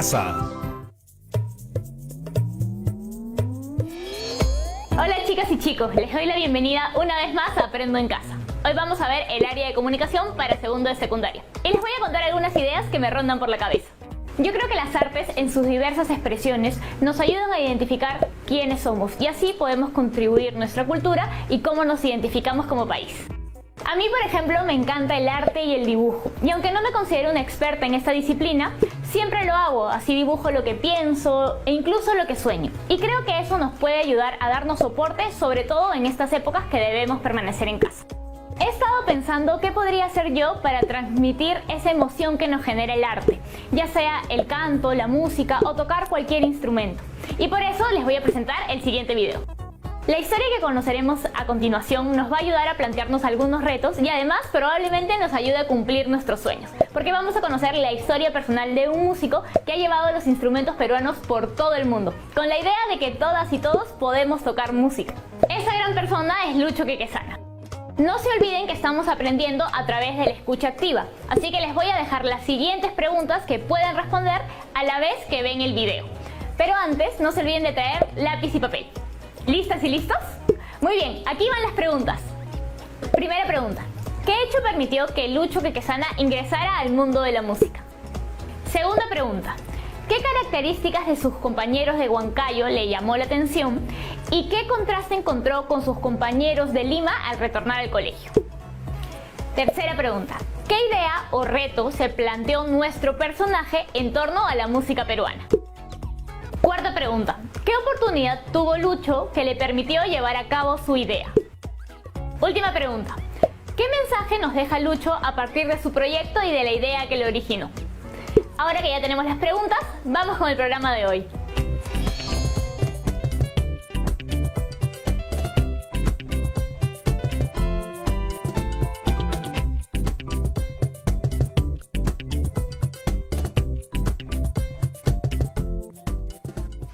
casa. Hola chicas y chicos, les doy la bienvenida una vez más a Aprendo en Casa. Hoy vamos a ver el área de comunicación para segundo de secundaria. Y les voy a contar algunas ideas que me rondan por la cabeza. Yo creo que las artes en sus diversas expresiones nos ayudan a identificar quiénes somos y así podemos contribuir nuestra cultura y cómo nos identificamos como país. A mí, por ejemplo, me encanta el arte y el dibujo, y aunque no me considero una experta en esta disciplina, siempre lo hago, así dibujo lo que pienso e incluso lo que sueño. Y creo que eso nos puede ayudar a darnos soporte, sobre todo en estas épocas que debemos permanecer en casa. He estado pensando qué podría hacer yo para transmitir esa emoción que nos genera el arte, ya sea el canto, la música o tocar cualquier instrumento. Y por eso les voy a presentar el siguiente video. La historia que conoceremos a continuación nos va a ayudar a plantearnos algunos retos y además probablemente nos ayude a cumplir nuestros sueños, porque vamos a conocer la historia personal de un músico que ha llevado los instrumentos peruanos por todo el mundo, con la idea de que todas y todos podemos tocar música. Esa gran persona es Lucho Quequesana. No se olviden que estamos aprendiendo a través de la escucha activa, así que les voy a dejar las siguientes preguntas que pueden responder a la vez que ven el video. Pero antes, no se olviden de traer lápiz y papel. ¿Listas y listos? Muy bien, aquí van las preguntas. Primera pregunta. ¿Qué hecho permitió que Lucho Quequesana ingresara al mundo de la música? Segunda pregunta. ¿Qué características de sus compañeros de Huancayo le llamó la atención? ¿Y qué contraste encontró con sus compañeros de Lima al retornar al colegio? Tercera pregunta. ¿Qué idea o reto se planteó nuestro personaje en torno a la música peruana? Cuarta pregunta. ¿Qué oportunidad tuvo Lucho que le permitió llevar a cabo su idea? Última pregunta. ¿Qué mensaje nos deja Lucho a partir de su proyecto y de la idea que lo originó? Ahora que ya tenemos las preguntas, vamos con el programa de hoy.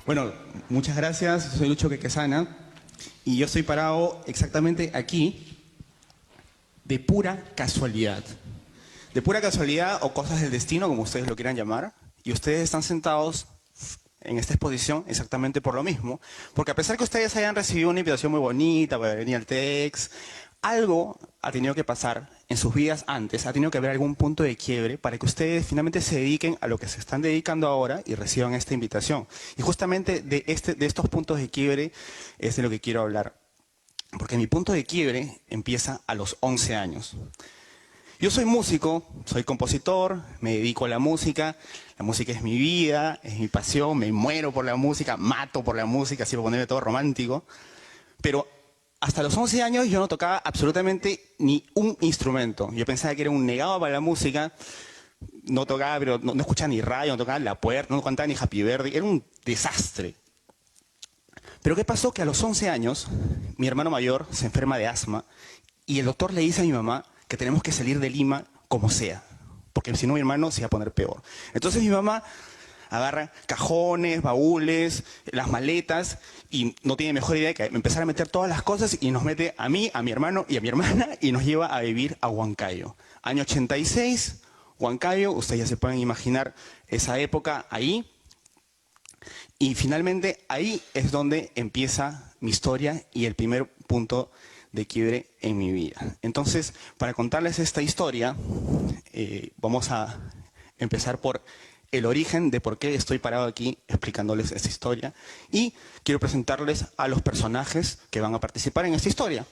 Bueno, muchas gracias. Soy Lucho Quequesana y yo estoy parado exactamente aquí de pura casualidad. De pura casualidad o cosas del destino, como ustedes lo quieran llamar, y ustedes están sentados en esta exposición exactamente por lo mismo, porque a pesar que ustedes hayan recibido una invitación muy bonita para venir al TEDx, algo ha tenido que pasar en sus vidas antes, ha tenido que haber algún punto de quiebre para que ustedes finalmente se dediquen a lo que se están dedicando ahora y reciban esta invitación. Y justamente de estos puntos de quiebre es de lo que quiero hablar, porque mi punto de quiebre empieza a los 11 años. Yo soy músico, soy compositor, me dedico a la música es mi vida, es mi pasión, me muero por la música, mato por la música, así para ponerme todo romántico, pero hasta los 11 años yo no tocaba absolutamente ni un instrumento. Yo pensaba que era un negado para la música, no tocaba, pero no escuchaba ni radio, no tocaba La Puerta, no cantaba ni Happy Birthday, era un desastre. Pero ¿qué pasó? Que a los 11 años mi hermano mayor se enferma de asma y el doctor le dice a mi mamá que tenemos que salir de Lima como sea, porque si no mi hermano se iba a poner peor. Entonces mi mamá agarra cajones, baúles, las maletas y no tiene mejor idea que empezar a meter todas las cosas y nos mete a mí, a mi hermano y a mi hermana y nos lleva a vivir a Huancayo. Año 86, Huancayo, ustedes ya se pueden imaginar esa época ahí. Y finalmente ahí es donde empieza mi historia y el primer punto de quiebre en mi vida. Entonces, para contarles esta historia, vamos a empezar por el origen de por qué estoy parado aquí explicándoles esta historia y quiero presentarles a los personajes que van a participar en esta historia.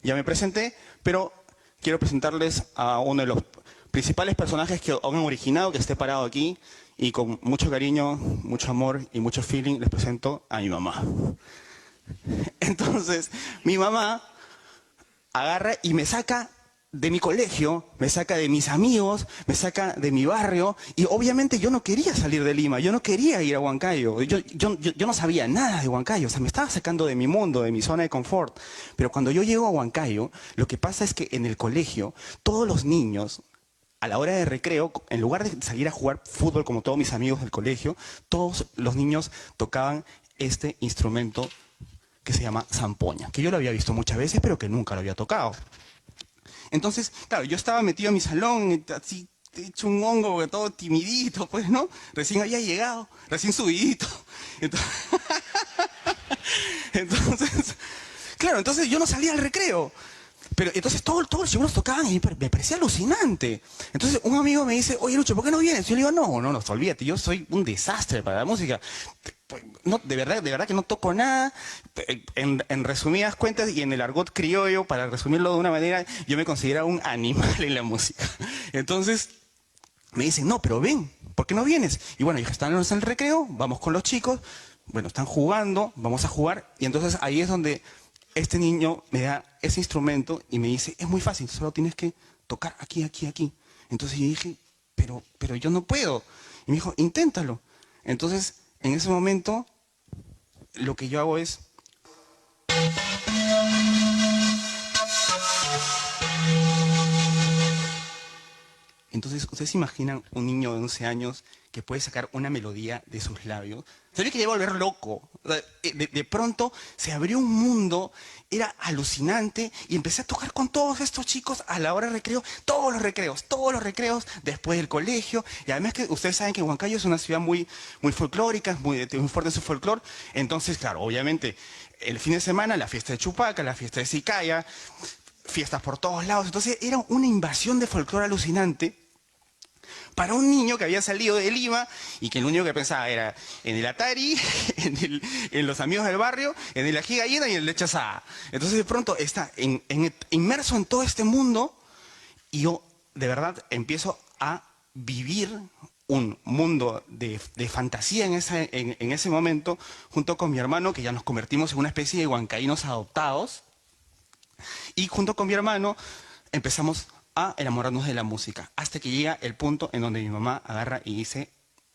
Ya me presenté, pero quiero presentarles a uno de los principales personajes que han originado que esté parado aquí y con mucho cariño, mucho amor y mucho feeling les presento a mi mamá. Entonces, mi mamá agarra y me saca de mi colegio, me saca de mis amigos, me saca de mi barrio y obviamente yo no quería salir de Lima, yo no quería ir a Huancayo, yo no sabía nada de Huancayo, o sea, me estaba sacando de mi mundo, de mi zona de confort. Pero cuando yo llego a Huancayo, lo que pasa es que en el colegio, todos los niños, a la hora de recreo, en lugar de salir a jugar fútbol como todos mis amigos del colegio, todos los niños tocaban este instrumento que se llama zampoña, que yo lo había visto muchas veces, pero que nunca lo había tocado. Entonces, claro, yo estaba metido en mi salón, así, hecho un hongo, todo timidito, pues, ¿no? Recién había llegado, recién subidito. Entonces, entonces, claro, entonces yo no salía al recreo. Pero entonces todos los chicos tocaban y me parecía alucinante. Entonces un amigo me dice, oye Lucho, ¿por qué no vienes? Yo le digo, no, olvídate, yo soy un desastre para la música. No, de verdad que no toco nada. En resumidas cuentas y en el argot criollo, para resumirlo de una manera, yo me consideraba un animal en la música. Entonces me dicen, no, pero ven, ¿por qué no vienes? Y bueno, ya están en el recreo, vamos con los chicos, bueno, están jugando, vamos a jugar, y entonces ahí es donde este niño me da ese instrumento y me dice, es muy fácil, solo tienes que tocar aquí, aquí, aquí. Entonces yo dije, pero yo no puedo. Y me dijo, inténtalo. Entonces, en ese momento, lo que yo hago es... Entonces, ¿ustedes se imaginan un niño de 11 años que puede sacar una melodía de sus labios? Se me quería volver loco. De pronto se abrió un mundo, era alucinante, y empecé a tocar con todos estos chicos a la hora de recreo, todos los recreos, después del colegio. Y además que ustedes saben que Huancayo es una ciudad muy folclórica, muy fuerte en su folclore. Entonces, claro, obviamente, el fin de semana, la fiesta de Chupaca, la fiesta de Sicaya, fiestas por todos lados. Entonces era una invasión de folclore alucinante para un niño que había salido de Lima y que lo único que pensaba era en el Atari, en los amigos del barrio, en el ají gallina y en el leche asada. Entonces de pronto está inmerso en todo este mundo y yo de verdad empiezo a vivir un mundo de fantasía en ese momento junto con mi hermano, que ya nos convertimos en una especie de huancaínos adoptados, y junto con mi hermano empezamos a enamorarnos de la música, hasta que llega el punto en donde mi mamá agarra y dice,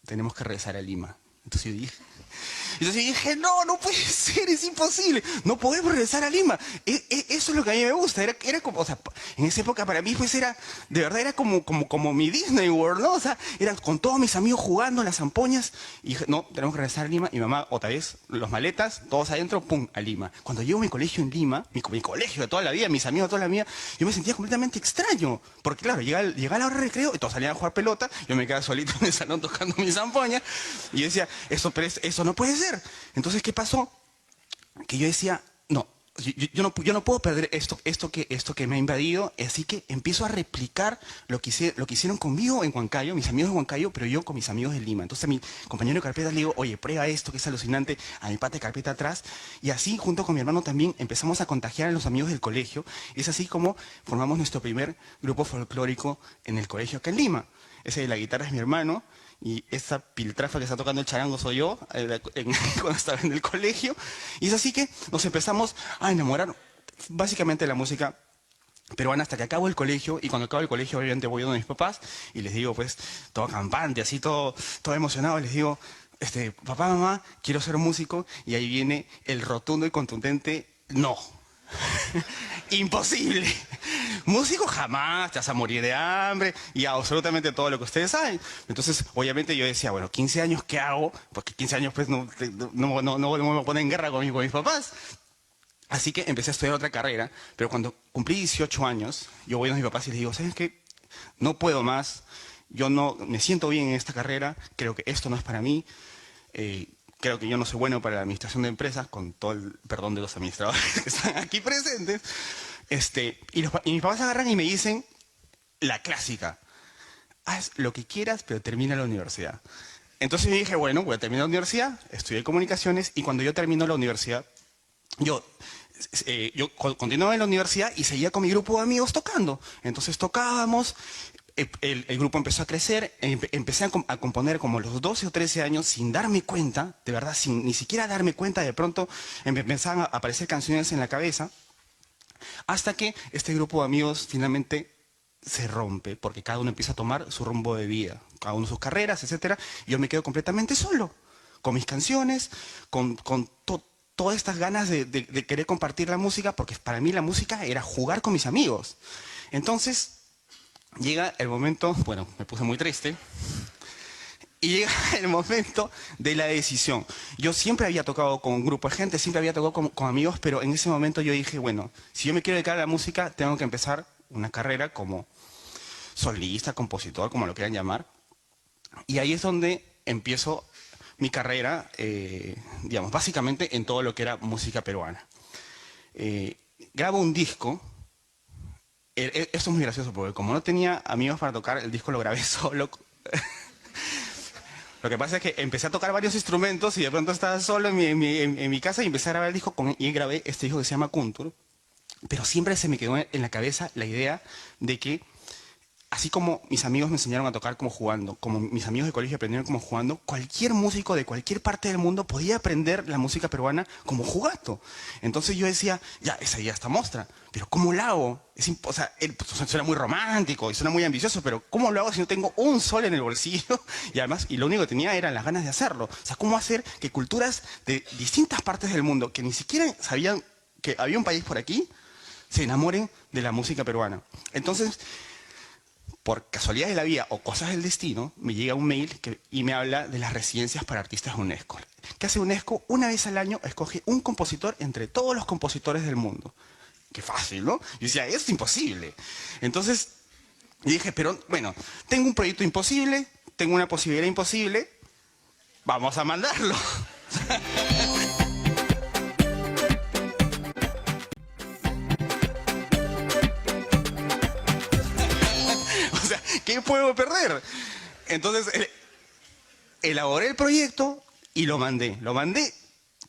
tenemos que regresar a Lima. Entonces yo dije, no puede ser, es imposible, no podemos regresar a Lima. Eso es lo que a mí me gusta, era como, o sea, en esa época para mí pues era, de verdad era como mi Disney World, ¿no? O sea, eran con todos mis amigos jugando, las zampoñas, y dije, no, tenemos que regresar a Lima, y mi mamá, otra vez, los maletas, todos adentro, pum, a Lima. Cuando llego a mi colegio en Lima, mi colegio de toda la vida, mis amigos de toda la vida, yo me sentía completamente extraño, porque claro, llegaba la hora de recreo, y todos salían a jugar pelota, yo me quedaba solito en el salón tocando mis zampoñas, y yo decía, eso no puede ser. Entonces, ¿qué pasó? Que yo decía, no, yo no puedo perder esto que me ha invadido, así que empiezo a replicar lo que hicieron conmigo en Huancayo, mis amigos de Huancayo, pero yo con mis amigos de Lima. Entonces a mi compañero de carpeta le digo, oye, prueba esto que es alucinante, a mi pata de carpeta atrás, y así junto con mi hermano también empezamos a contagiar a los amigos del colegio, y es así como formamos nuestro primer grupo folclórico en el colegio acá en Lima. Ese de la guitarra es mi hermano, y esa piltrafa que está tocando el charango soy yo, cuando estaba en el colegio. Y es así que nos empezamos a enamorar básicamente de la música peruana hasta que acabo el colegio. Y cuando acabo el colegio, obviamente voy donde mis papás y les digo, pues, todo campante, así, todo emocionado, les digo, papá, mamá, quiero ser músico. Y ahí viene el rotundo y contundente no. Imposible. Músico jamás, te vas a morir de hambre y absolutamente todo lo que ustedes saben. Entonces, obviamente yo decía, bueno, 15 años, ¿qué hago? Porque 15 años pues no me ponen en guerra con mis papás. Así que empecé a estudiar otra carrera, pero cuando cumplí 18 años, yo voy a mis papás y les digo, ¿sabes qué? No puedo más, yo no me siento bien en esta carrera, creo que esto no es para mí. Creo que yo no soy bueno para la administración de empresas, con todo el perdón de los administradores que están aquí presentes. Y mis papás agarran y me dicen la clásica, haz lo que quieras, pero termina la universidad. Entonces yo dije, bueno, voy a terminar la universidad, estudié comunicaciones, y cuando yo termino la universidad, yo continuaba en la universidad y seguía con mi grupo de amigos tocando. Entonces tocábamos. El grupo empezó a crecer, empecé a componer como a los 12 o 13 años sin darme cuenta, de verdad, sin ni siquiera darme cuenta, de pronto empezaban a aparecer canciones en la cabeza, hasta que este grupo de amigos finalmente se rompe, porque cada uno empieza a tomar su rumbo de vida, cada uno sus carreras, etc. Y yo me quedo completamente solo, con mis canciones, con todas estas ganas de querer compartir la música, porque para mí la música era jugar con mis amigos. Entonces llega el momento, bueno, me puse muy triste, y llega el momento de la decisión. Yo siempre había tocado con un grupo de gente, siempre había tocado con amigos, pero en ese momento yo dije, bueno, si yo me quiero dedicar a la música, tengo que empezar una carrera como solista, compositor, como lo quieran llamar. Y ahí es donde empiezo mi carrera, digamos, básicamente en todo lo que era música peruana. Grabo un disco. Esto es muy gracioso porque como no tenía amigos para tocar, el disco lo grabé solo. Lo que pasa es que empecé a tocar varios instrumentos y de pronto estaba solo en mi casa y empecé a grabar el disco y grabé este disco que se llama Kuntur. Pero siempre se me quedó en la cabeza la idea de que, así como mis amigos me enseñaron a tocar como jugando, como mis amigos de colegio aprendieron como jugando, cualquier músico de cualquier parte del mundo podía aprender la música peruana como jugando. Entonces yo decía, ya, esa idea está mostra, pero ¿cómo la hago? O sea, suena muy romántico y suena muy ambicioso, pero ¿cómo lo hago si no tengo un sol en el bolsillo? Y además, y lo único que tenía eran las ganas de hacerlo. O sea, ¿cómo hacer que culturas de distintas partes del mundo, que ni siquiera sabían que había un país por aquí, se enamoren de la música peruana? Entonces, por casualidad de la vida o cosas del destino, me llega un mail y me habla de las residencias para artistas de UNESCO. ¿Qué hace UNESCO? Una vez al año escoge un compositor entre todos los compositores del mundo. Qué fácil, ¿no? Yo decía, es imposible. Entonces, dije, pero bueno, tengo un proyecto imposible, tengo una posibilidad imposible, vamos a mandarlo. O sea, ¿qué puedo perder? Entonces, elaboré el proyecto y lo mandé. Lo mandé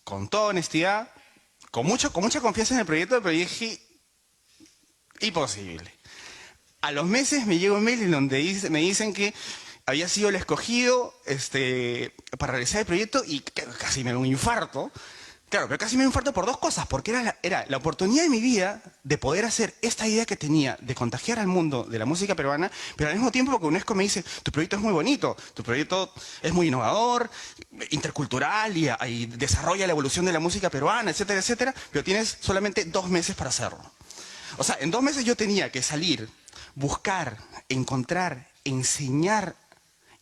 con toda honestidad, con mucha confianza en el proyecto, pero dije, imposible. A los meses me llega un mail en donde me dicen que había sido el escogido para realizar el proyecto y casi me da un infarto. Claro, pero casi me da un infarto por dos cosas, porque era la oportunidad de mi vida de poder hacer esta idea que tenía de contagiar al mundo de la música peruana, pero al mismo tiempo porque UNESCO me dice, tu proyecto es muy bonito, tu proyecto es muy innovador, intercultural y desarrolla la evolución de la música peruana, etcétera, etcétera, pero tienes solamente 2 meses para hacerlo. O sea, en 2 meses yo tenía que salir, buscar, encontrar, enseñar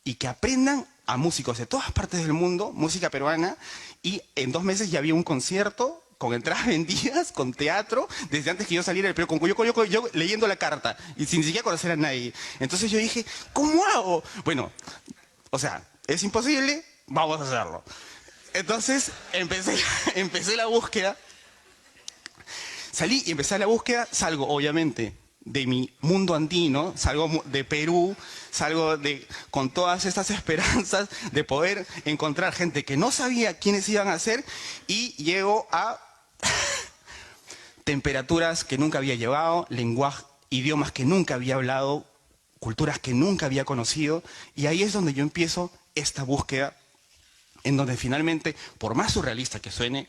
y que aprendan a músicos de todas partes del mundo, música peruana, y en 2 meses ya había un concierto con entradas vendidas, con teatro, desde antes que yo saliera, pero yo leyendo la carta y sin siquiera conocer a nadie. Entonces yo dije, ¿cómo hago? Bueno, o sea, es imposible, vamos a hacerlo. Entonces empecé la búsqueda, salí y empecé la búsqueda, salgo obviamente de mi mundo andino, salgo de Perú, salgo con todas estas esperanzas de poder encontrar gente que no sabía quiénes iban a ser y llego a temperaturas que nunca había llevado, lenguaje, idiomas que nunca había hablado, culturas que nunca había conocido y ahí es donde yo empiezo esta búsqueda en donde finalmente, por más surrealista que suene,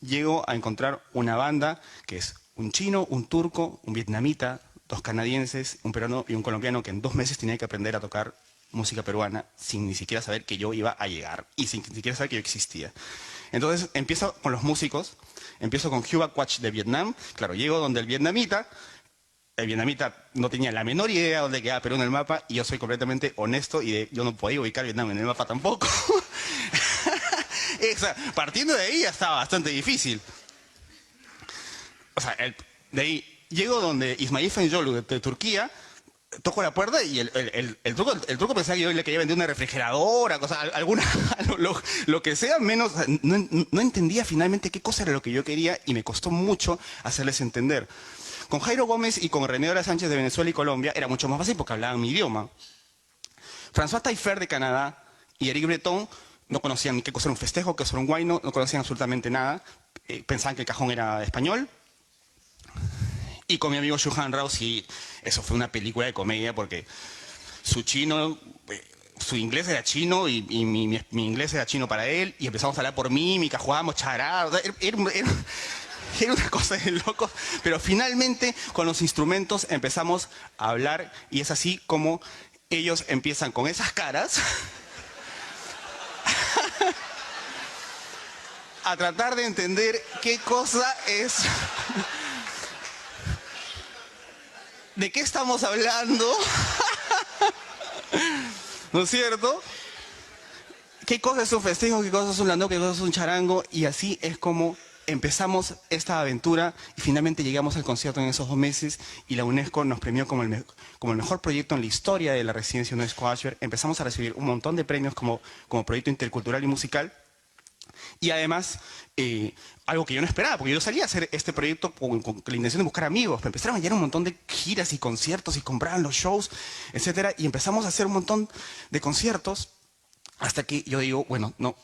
llego a encontrar una banda que es un chino, un turco, un vietnamita, 2 canadienses, un peruano y un colombiano que en 2 meses tenía que aprender a tocar música peruana sin ni siquiera saber que yo iba a llegar y sin ni siquiera saber que yo existía. Entonces empiezo con los músicos, empiezo con Huba Quach de Vietnam, claro, llego donde el vietnamita no tenía la menor idea de dónde quedaba Perú en el mapa y yo soy completamente honesto y yo no podía ubicar Vietnam en el mapa tampoco. O sea, partiendo de ahí ya estaba bastante difícil. O sea, de ahí llego donde Ismail Fenyolu de Turquía, toco la puerta y el truco pensaba que yo le quería vender una refrigeradora, lo que sea, menos, no entendía finalmente qué cosa era lo que yo quería y me costó mucho hacerles entender. Con Jairo Gómez y con René Dora Sánchez de Venezuela y Colombia era mucho más fácil porque hablaban mi idioma. François Taillefer de Canadá y Eric Breton no conocían ni qué cosa era un festejo, qué cosa era un guayno, no conocían absolutamente nada, pensaban que el cajón era español. Y con mi amigo Shuhan Rao, sí, eso fue una película de comedia porque su inglés era chino y mi inglés era chino para él y empezamos a hablar por mímica, jugábamos charada, era una cosa de locos, pero finalmente con los instrumentos empezamos a hablar y es así como ellos empiezan con esas caras a tratar de entender qué cosa es... ¿De qué estamos hablando? ¿No es cierto? ¿Qué cosa es un festejo? ¿Qué cosa es un landó? ¿Qué cosa es un charango? Y así es como empezamos esta aventura y finalmente llegamos al concierto en esos 2 meses y la UNESCO nos premió como el mejor proyecto en la historia de la residencia UNESCO Ashberg. Empezamos a recibir un montón de premios como proyecto intercultural y musical. Y además, algo que yo no esperaba, porque yo salía a hacer este proyecto con la intención de buscar amigos, pero empezaron a llegar un montón de giras y conciertos y compraban los shows, etcétera, y empezamos a hacer un montón de conciertos hasta que yo digo, bueno, no,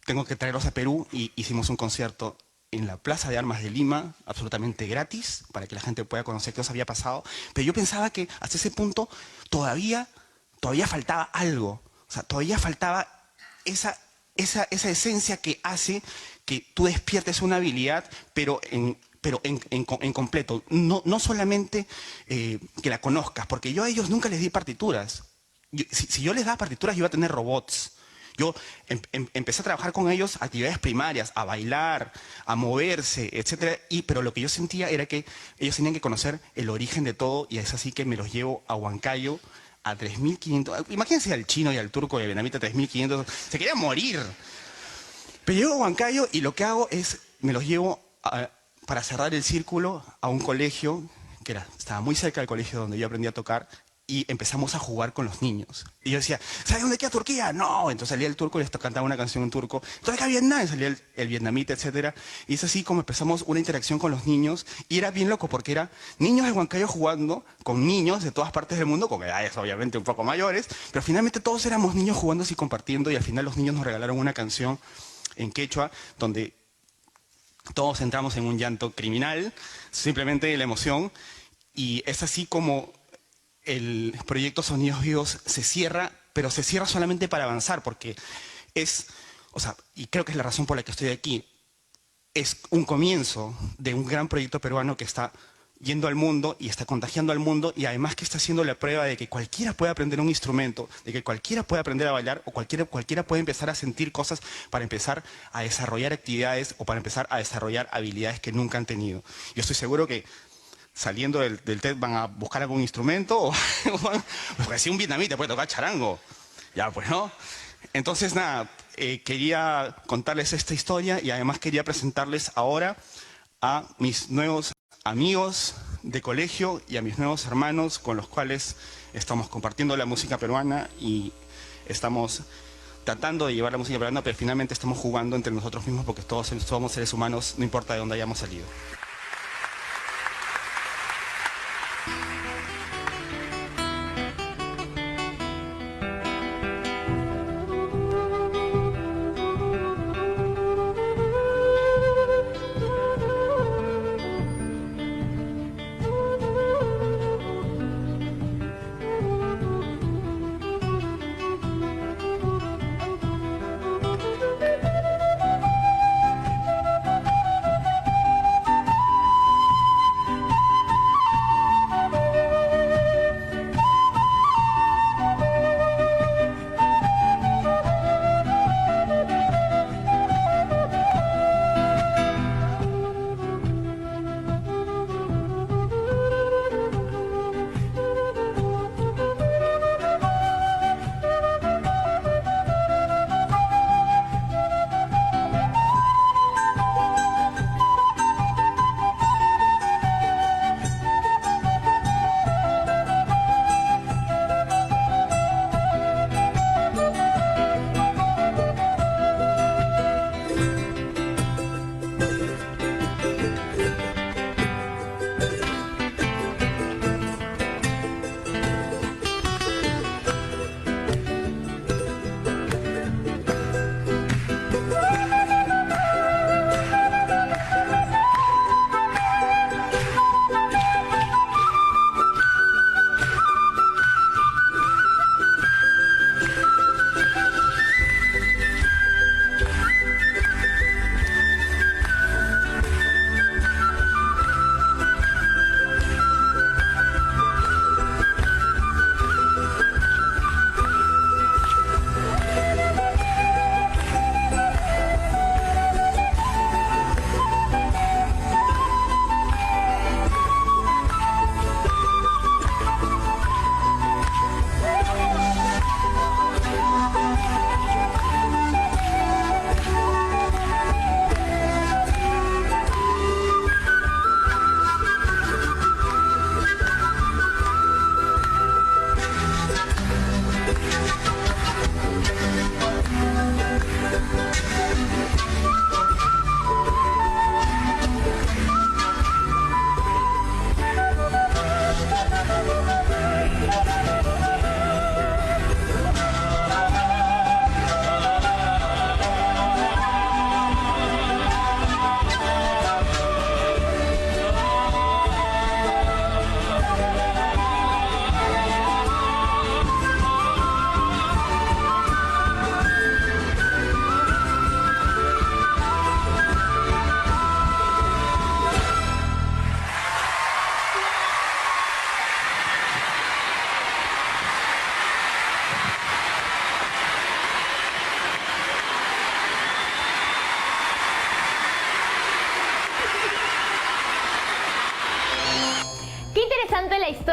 tengo que traerlos a Perú, y hicimos un concierto en la Plaza de Armas de Lima, absolutamente gratis, para que la gente pueda conocer qué nos había pasado, pero yo pensaba que hasta ese punto todavía faltaba algo, o sea, todavía faltaba esa esencia que hace que tú despiertes una habilidad, pero en completo. No solamente que la conozcas, porque yo a ellos nunca les di partituras. Si yo les daba partituras, yo iba a tener robots. Yo empecé a trabajar con ellos actividades primarias, a bailar, a moverse, etc. Pero lo que yo sentía era que ellos tenían que conocer el origen de todo, y es así que me los llevo a Huancayo, a 3.500, imagínense al chino y al turco de vietnamita, 3.500, se querían morir. Pero llego a Huancayo y lo que hago es, me los llevo para cerrar el círculo a un colegio, estaba muy cerca del colegio donde yo aprendí a tocar, y empezamos a jugar con los niños. Y yo decía, ¿sabes dónde queda Turquía? No. Entonces salía el turco y les cantaba una canción en turco. ¿Dónde queda Vietnam? Y salía el vietnamita, etc. Y es así como empezamos una interacción con los niños. Y era bien loco porque era niños de Huancayo jugando con niños de todas partes del mundo, con edades obviamente un poco mayores. Pero finalmente todos éramos niños jugando y compartiendo. Y al final los niños nos regalaron una canción en quechua donde todos entramos en un llanto criminal, simplemente la emoción. Y es así como el proyecto Sonidos Vivos se cierra, pero se cierra solamente para avanzar, porque y creo que es la razón por la que estoy aquí, es un comienzo de un gran proyecto peruano que está yendo al mundo y está contagiando al mundo, y además que está haciendo la prueba de que cualquiera puede aprender un instrumento, de que cualquiera puede aprender a bailar, o cualquiera puede empezar a sentir cosas para empezar a desarrollar actividades o para empezar a desarrollar habilidades que nunca han tenido. Yo estoy seguro que saliendo del TED van a buscar algún instrumento, porque si un vietnamita puede tocar charango, ya pues no. Entonces nada, quería contarles esta historia, y además quería presentarles ahora a mis nuevos amigos de colegio y a mis nuevos hermanos con los cuales estamos compartiendo la música peruana y estamos tratando de llevar la música peruana, pero finalmente estamos jugando entre nosotros mismos, porque todos somos seres humanos, no importa de dónde hayamos salido.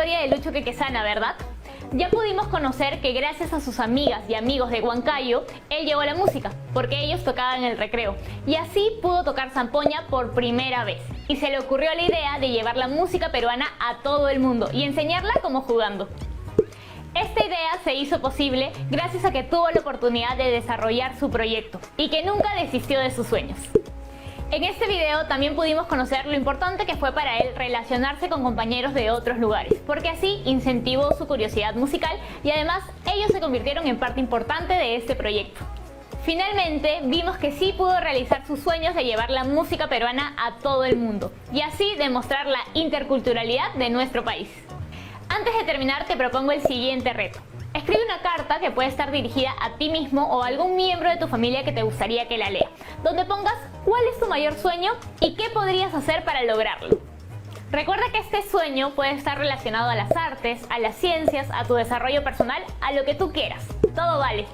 historia de Lucho Quequesana, ¿verdad? Ya pudimos conocer que gracias a sus amigas y amigos de Huancayo, él llevó la música, porque ellos tocaban en el recreo, y así pudo tocar zampoña por primera vez. Y se le ocurrió la idea de llevar la música peruana a todo el mundo y enseñarla como jugando. Esta idea se hizo posible gracias a que tuvo la oportunidad de desarrollar su proyecto y que nunca desistió de sus sueños. En este video también pudimos conocer lo importante que fue para él relacionarse con compañeros de otros lugares, porque así incentivó su curiosidad musical y además ellos se convirtieron en parte importante de este proyecto. Finalmente vimos que sí pudo realizar sus sueños de llevar la música peruana a todo el mundo y así demostrar la interculturalidad de nuestro país. Antes de terminar te propongo el siguiente reto. Escribe una carta que puede estar dirigida a ti mismo o a algún miembro de tu familia que te gustaría que la lea, donde pongas cuál es tu mayor sueño y qué podrías hacer para lograrlo. Recuerda que este sueño puede estar relacionado a las artes, a las ciencias, a tu desarrollo personal, a lo que tú quieras. Todo vale.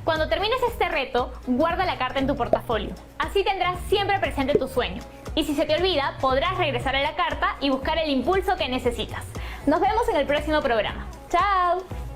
Cuando termines este reto, guarda la carta en tu portafolio. Así tendrás siempre presente tu sueño. Y si se te olvida, podrás regresar a la carta y buscar el impulso que necesitas. Nos vemos en el próximo programa. ¡Chao!